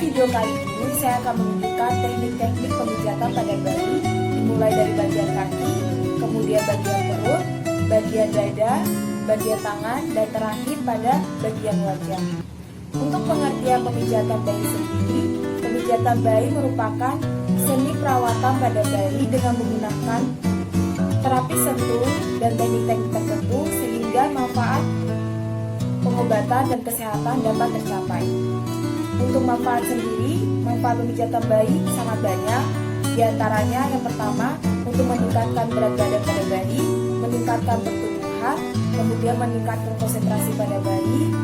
video kali ini saya akan menunjukkan teknik-teknik pemijatan pada bayi, dimulai dari bagian kaki, kemudian bagian perut, bagian dada, bagian tangan, dan terakhir pada bagian wajah. Untuk pengertian pemijatan bayi sendiri, pemijatan bayi merupakan seni perawatan pada bayi dengan menggunakan terapi sentuh dan teknik-teknik tertentu sehingga manfaat pengobatan dan kesehatan dapat tercapai. Untuk manfaat sendiri, manfaat pemijatan bayi sangat banyak. Di antaranya yang pertama, untuk meningkatkan berat badan pada bayi, meningkatkan pertumbuhan, kemudian meningkatkan konsentrasi pada bayi,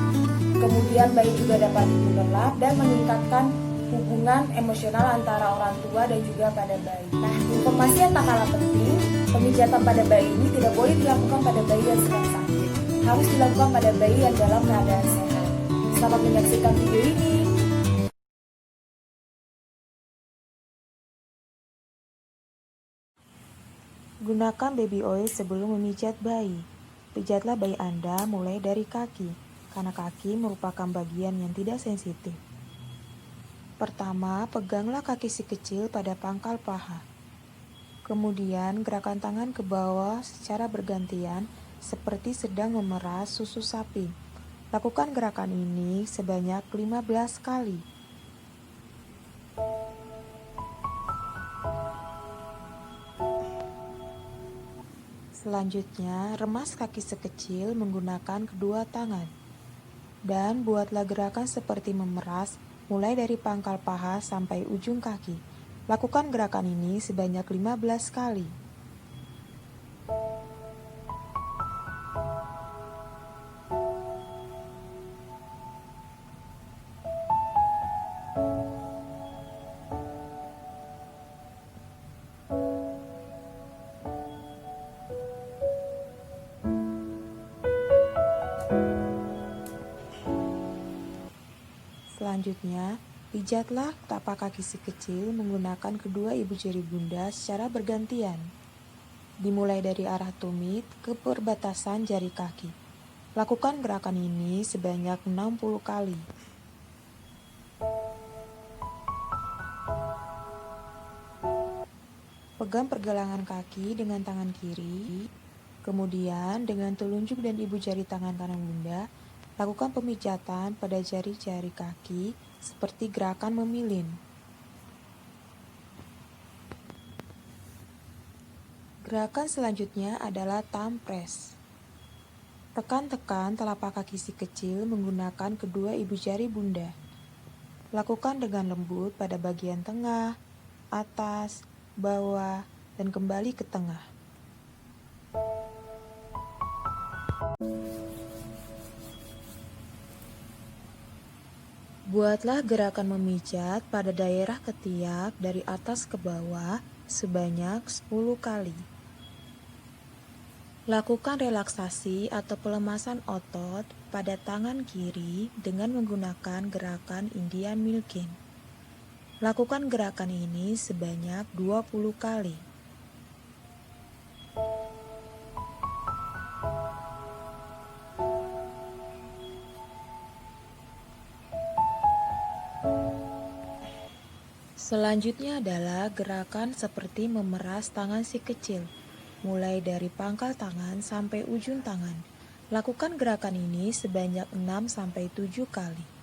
kemudian bayi juga dapat tidur lelap dan meningkatkan hubungan emosional antara orang tua dan juga pada bayi. Nah, informasi yang tak kalah penting, pemijatan pada bayi ini tidak boleh dilakukan pada bayi yang sedang sakit. Harus dilakukan pada bayi yang dalam keadaan sehat. Selamat menyaksikan video ini. Gunakan baby oil sebelum memijat bayi. Pijatlah bayi Anda mulai dari kaki, karena kaki merupakan bagian yang tidak sensitif. Pertama, peganglah kaki si kecil pada pangkal paha. Kemudian, gerakan tangan ke bawah secara bergantian seperti sedang memeras susu sapi. Lakukan gerakan ini sebanyak 15 kali. Selanjutnya, remas kaki sekecil menggunakan kedua tangan. Dan buatlah gerakan seperti memeras mulai dari pangkal paha sampai ujung kaki. Lakukan gerakan ini sebanyak 15 kali. Selanjutnya, pijatlah tapak kaki si kecil menggunakan kedua ibu jari bunda secara bergantian. Dimulai dari arah tumit ke perbatasan jari kaki. Lakukan gerakan ini sebanyak 60 kali. Pegang pergelangan kaki dengan tangan kiri, kemudian dengan telunjuk dan ibu jari tangan kanan bunda, lakukan pemijatan pada jari-jari kaki seperti gerakan memilin. Gerakan selanjutnya adalah thumb press. Tekan-tekan telapak kaki si kecil menggunakan kedua ibu jari bunda. Lakukan dengan lembut pada bagian tengah, atas, bawah, dan kembali ke tengah. Buatlah gerakan memijat pada daerah ketiak dari atas ke bawah sebanyak 10 kali. Lakukan relaksasi atau pelemasan otot pada tangan kiri dengan menggunakan gerakan Indian milking. Lakukan gerakan ini sebanyak 20 kali. Selanjutnya adalah gerakan seperti memeras tangan si kecil, mulai dari pangkal tangan sampai ujung tangan. Lakukan gerakan ini sebanyak 6-7 kali.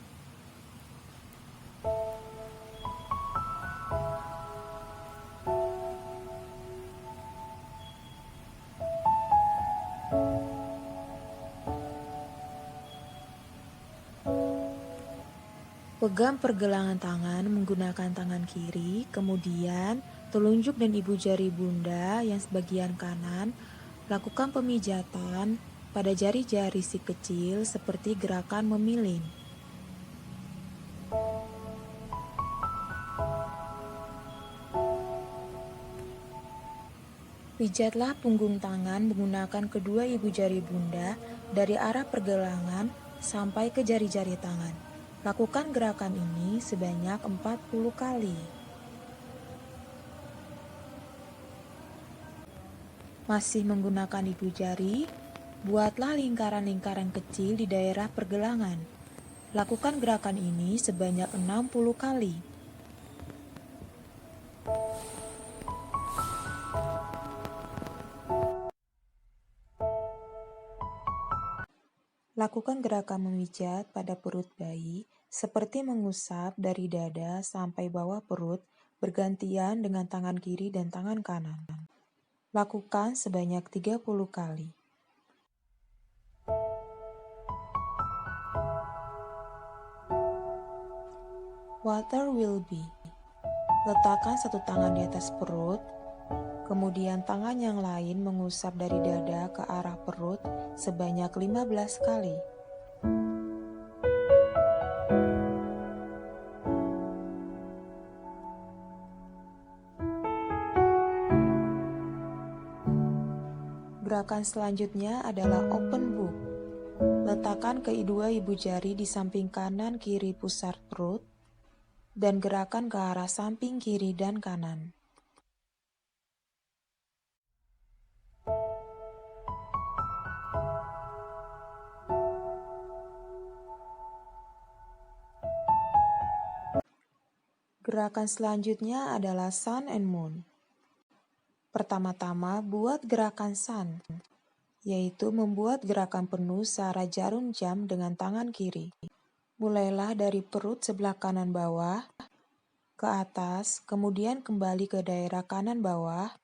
Pegang pergelangan tangan menggunakan tangan kiri, kemudian telunjuk dan ibu jari bunda yang sebagian kanan. Lakukan pemijatan pada jari-jari si kecil seperti gerakan memilin. Pijatlah punggung tangan menggunakan kedua ibu jari bunda dari arah pergelangan sampai ke jari-jari tangan. Lakukan gerakan ini sebanyak 40 kali. Masih menggunakan ibu jari, buatlah lingkaran-lingkaran kecil di daerah pergelangan. Lakukan gerakan ini sebanyak 60 kali. Lakukan gerakan memijat pada perut bayi seperti mengusap dari dada sampai bawah perut bergantian dengan tangan kiri dan tangan kanan. Lakukan sebanyak 30 kali. Water will be. Letakkan satu tangan di atas perut, kemudian tangan yang lain mengusap dari dada ke arah perut sebanyak 15 kali. Gerakan selanjutnya adalah open book. Letakkan kedua ibu jari di samping kanan kiri pusar perut dan gerakan ke arah samping kiri dan kanan. Gerakan selanjutnya adalah sun and moon. Pertama-tama buat gerakan sun, yaitu membuat gerakan penuh searah jarum jam dengan tangan kiri. Mulailah dari perut sebelah kanan bawah, ke atas, kemudian kembali ke daerah kanan bawah,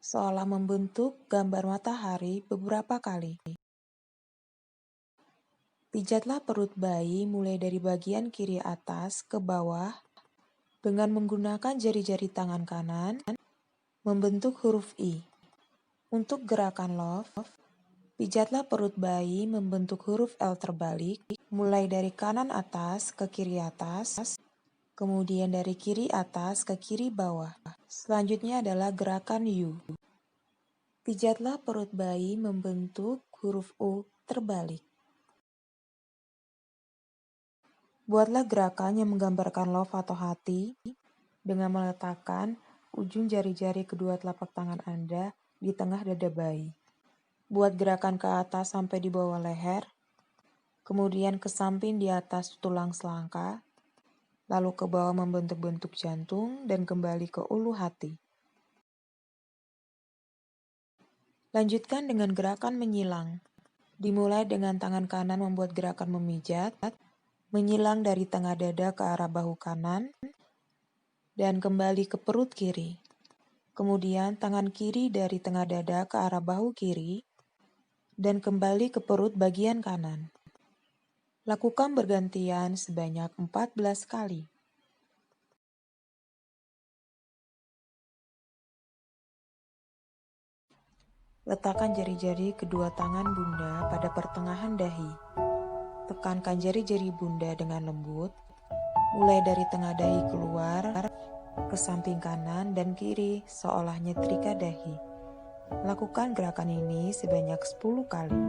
seolah membentuk gambar matahari beberapa kali. Pijatlah perut bayi mulai dari bagian kiri atas ke bawah dengan menggunakan jari-jari tangan kanan, membentuk huruf I. Untuk gerakan love, pijatlah perut bayi membentuk huruf L terbalik, mulai dari kanan atas ke kiri atas, kemudian dari kiri atas ke kiri bawah. Selanjutnya adalah gerakan U. Pijatlah perut bayi membentuk huruf U terbalik. Buatlah gerakan yang menggambarkan love atau hati dengan meletakkan ujung jari-jari kedua telapak tangan Anda di tengah dada bayi. Buat gerakan ke atas sampai di bawah leher, kemudian ke samping di atas tulang selangka, lalu ke bawah membentuk-bentuk jantung dan kembali ke ulu hati. Lanjutkan dengan gerakan menyilang. Dimulai dengan tangan kanan membuat gerakan memijat, menyilang dari tengah dada ke arah bahu kanan, dan kembali ke perut kiri. Kemudian tangan kiri dari tengah dada ke arah bahu kiri, dan kembali ke perut bagian kanan. Lakukan bergantian sebanyak 14 kali. Letakkan jari-jari kedua tangan Bunda pada pertengahan dahi. Tekankan jari-jari Bunda dengan lembut, mulai dari tengah dahi keluar, ke samping kanan dan kiri seolah nyetrika dahi. Lakukan gerakan ini sebanyak 10 kali.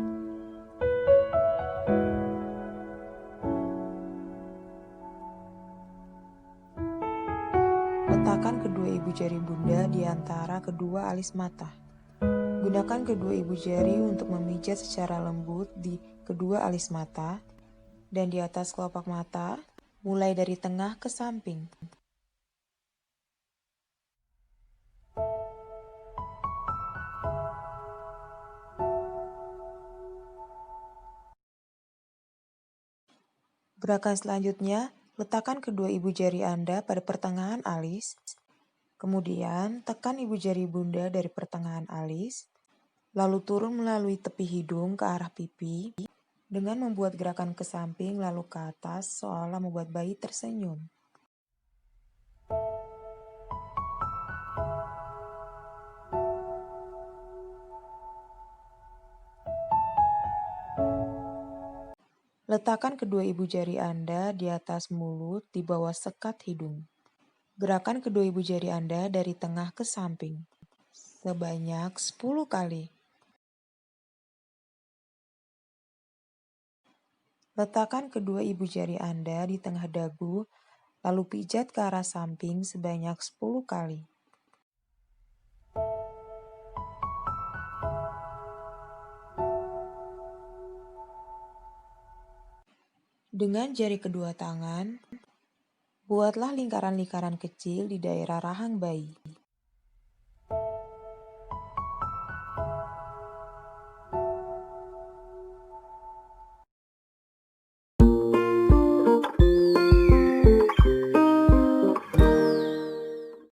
Letakkan kedua ibu jari Bunda di antara kedua alis mata. Gunakan kedua ibu jari untuk memijat secara lembut di kedua alis mata dan di atas kelopak mata, mulai dari tengah ke samping. Gerakan selanjutnya, letakkan kedua ibu jari Anda pada pertengahan alis, kemudian tekan ibu jari Bunda dari pertengahan alis, lalu turun melalui tepi hidung ke arah pipi, dengan membuat gerakan ke samping lalu ke atas seolah membuat bayi tersenyum. Letakkan kedua ibu jari Anda di atas mulut di bawah sekat hidung. Gerakan kedua ibu jari Anda dari tengah ke samping. Sebanyak 10 kali. Letakkan kedua ibu jari Anda di tengah dagu, lalu pijat ke arah samping sebanyak 10 kali. Dengan jari kedua tangan, buatlah lingkaran-lingkaran kecil di daerah rahang bayi.